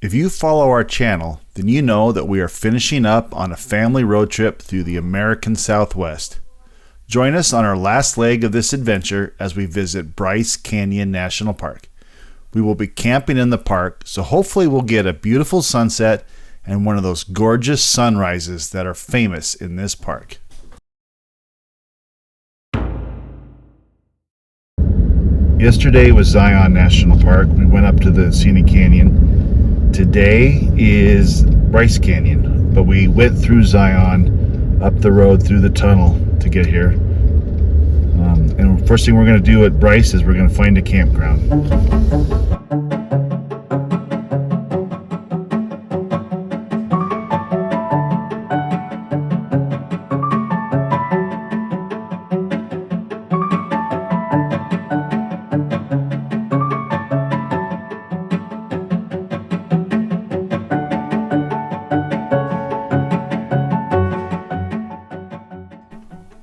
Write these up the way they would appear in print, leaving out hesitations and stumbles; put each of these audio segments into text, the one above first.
If you follow our channel, then you know that we are finishing up on a family road trip through the American Southwest. Join us on our last leg of this adventure as we visit Bryce Canyon National Park. We will be camping in the park, so hopefully we'll get a beautiful sunset and one of those gorgeous sunrises that are famous in this park. Yesterday was Zion National Park. We went up to the Scenic Canyon. Today is Bryce Canyon, but we went through Zion, up the road through the tunnel to get here. And first thing we're going to do at Bryce is we're going to find a campground.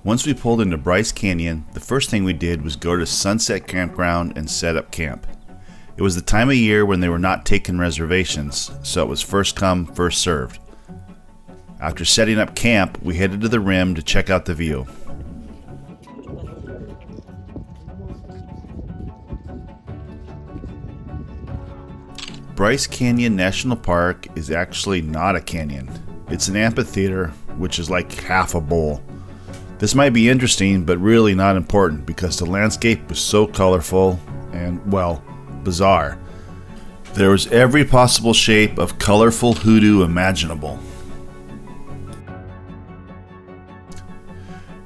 Once we pulled into Bryce Canyon, the first thing we did was go to Sunset Campground and set up camp. It was the time of year when they were not taking reservations, so it was first come, first served. After setting up camp, we headed to the rim to check out the view. Bryce Canyon National Park is actually not a canyon. It's an amphitheater, which is like half a bowl. This might be interesting, but really not important because the landscape was so colorful and, well, bizarre. There was every possible shape of colorful hoodoo imaginable.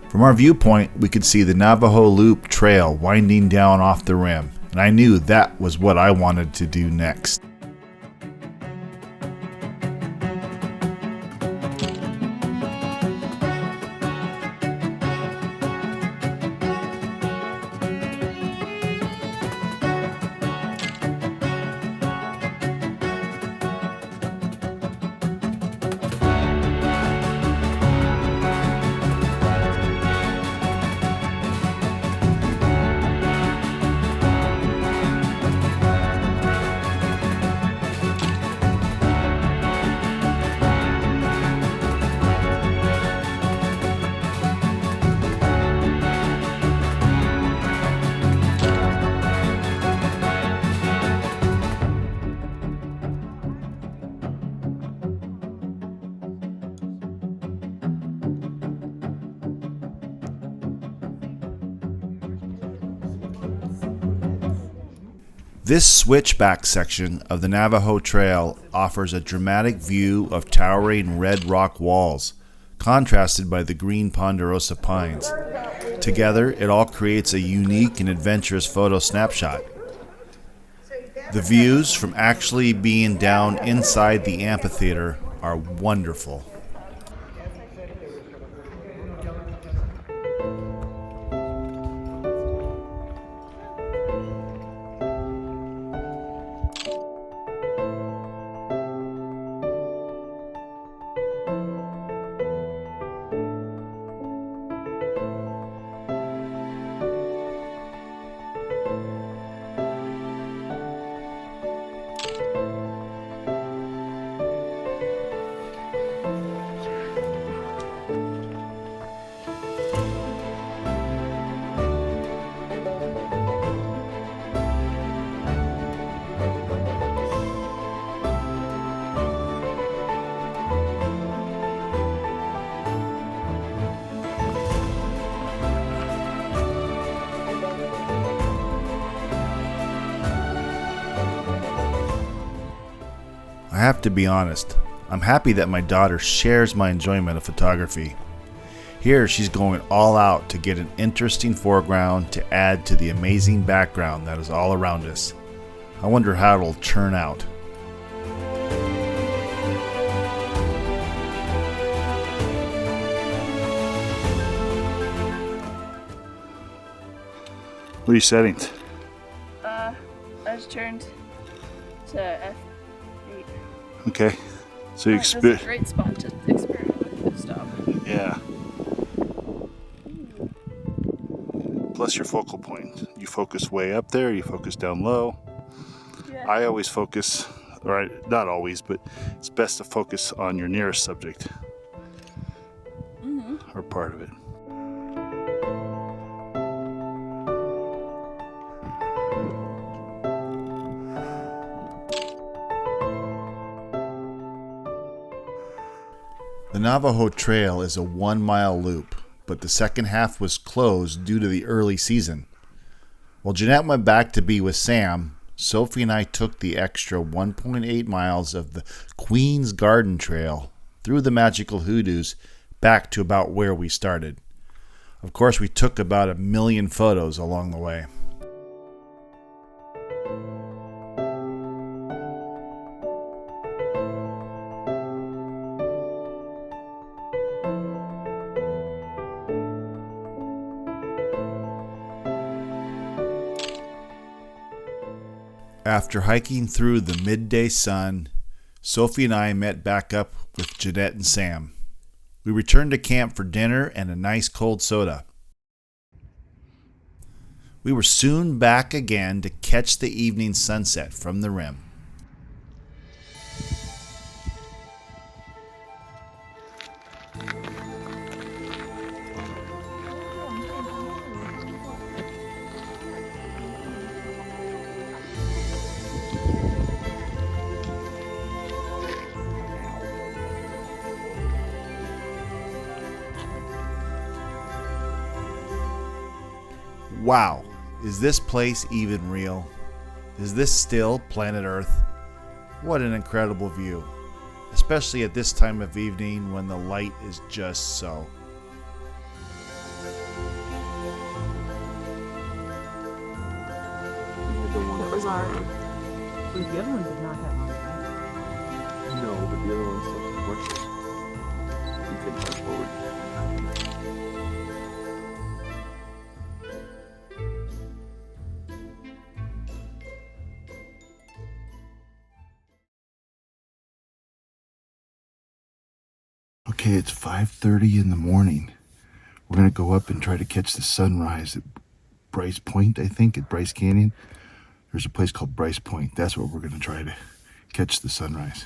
From our viewpoint, we could see the Navajo Loop Trail winding down off the rim, and I knew that was what I wanted to do next. This switchback section of the Navajo Trail offers a dramatic view of towering red rock walls, contrasted by the green ponderosa pines. Together, it all creates a unique and adventurous photo snapshot. The views from actually being down inside the amphitheater are wonderful. I have to be honest, I'm happy that my daughter shares my enjoyment of photography. Here she's going all out to get an interesting foreground to add to the amazing background that is all around us. I wonder how it'll turn out. What are your settings? I just turned to F8. Okay, so you That's a great spot to experiment with stuff. Yeah. Plus your focal point. You focus way up there, you focus down low. Yeah. I always focus Right? Not always, but it's best to focus on your nearest subject or part of it. The Navajo Trail is a 1-mile loop, but the second half was closed due to the early season. While Jeanette went back to be with Sam, Sophie and I took the extra 1.8 miles of the Queen's Garden Trail through the magical hoodoos back to about where we started. Of course, we took about 1 million photos along the way. After hiking through the midday sun, Sophie and I met back up with Jeanette and Sam. We returned to camp for dinner and a nice cold soda. We were soon back again to catch the evening sunset from the rim. Wow, is this place even real? Is this still planet Earth? What an incredible view, especially at this time of evening when the light is just so. That was our. The other one did not have on. No, but the other one's so much. You can fast forward. Okay, it's 5:30 in the morning. We're going to go up and try to catch the sunrise at Bryce Point, I think, at Bryce Canyon. There's a place called Bryce Point. That's where we're going to try to catch the sunrise.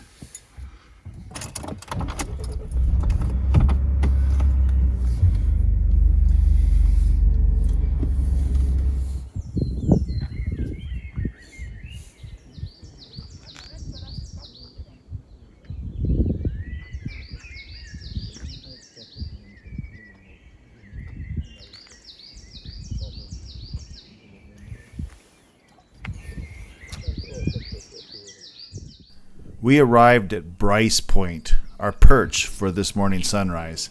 We arrived at Bryce Point, our perch for this morning's sunrise.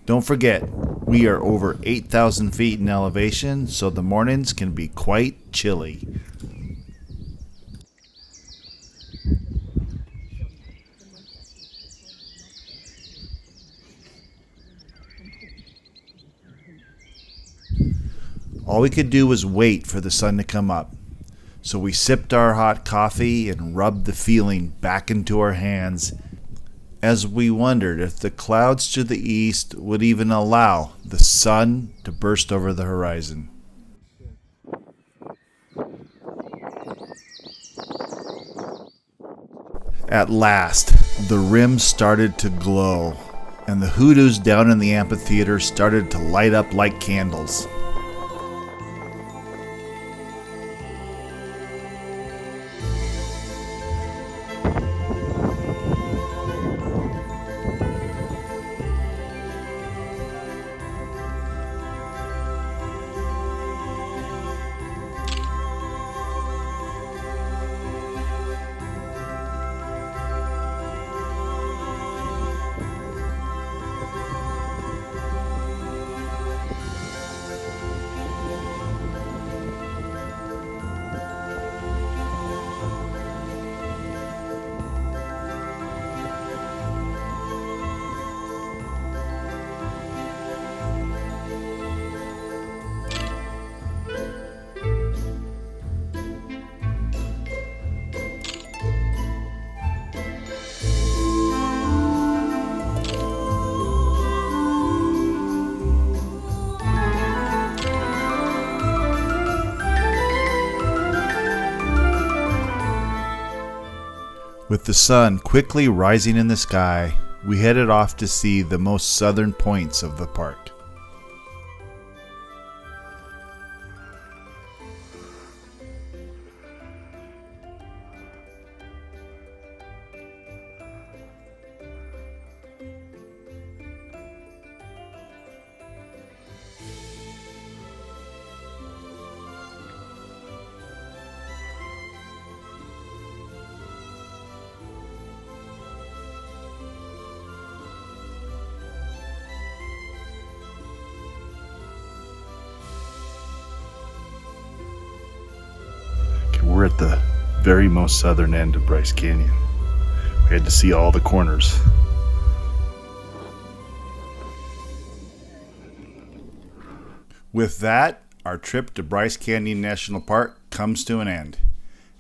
Don't forget, we are over 8,000 feet in elevation, so the mornings can be quite chilly. All we could do was wait for the sun to come up. So we sipped our hot coffee and rubbed the feeling back into our hands as we wondered if the clouds to the east would even allow the sun to burst over the horizon. At last, the rim started to glow, and the hoodoos down in the amphitheater started to light up like candles. With the sun quickly rising in the sky, we headed off to see the most southern points of the park. We're at the very most southern end of Bryce Canyon. We had to see all the corners. With that, our trip to Bryce Canyon National Park comes to an end.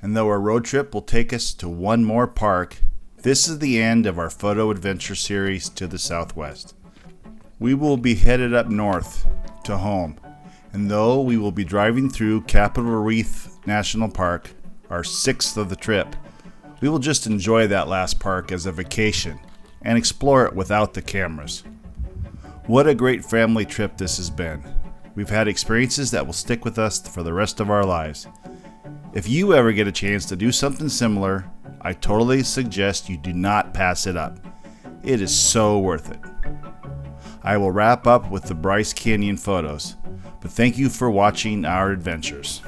And though our road trip will take us to one more park, this is the end of our photo adventure series to the southwest. We will be headed up north to home. And though we will be driving through Capitol Reef National Park, our 6th of the trip, we will just enjoy that last park as a vacation and explore it without the cameras. What a great family trip this has been. We've had experiences that will stick with us for the rest of our lives. If you ever get a chance to do something similar, I totally suggest you do not pass it up. It is so worth it. I will wrap up with the Bryce Canyon photos. But thank you for watching our adventures.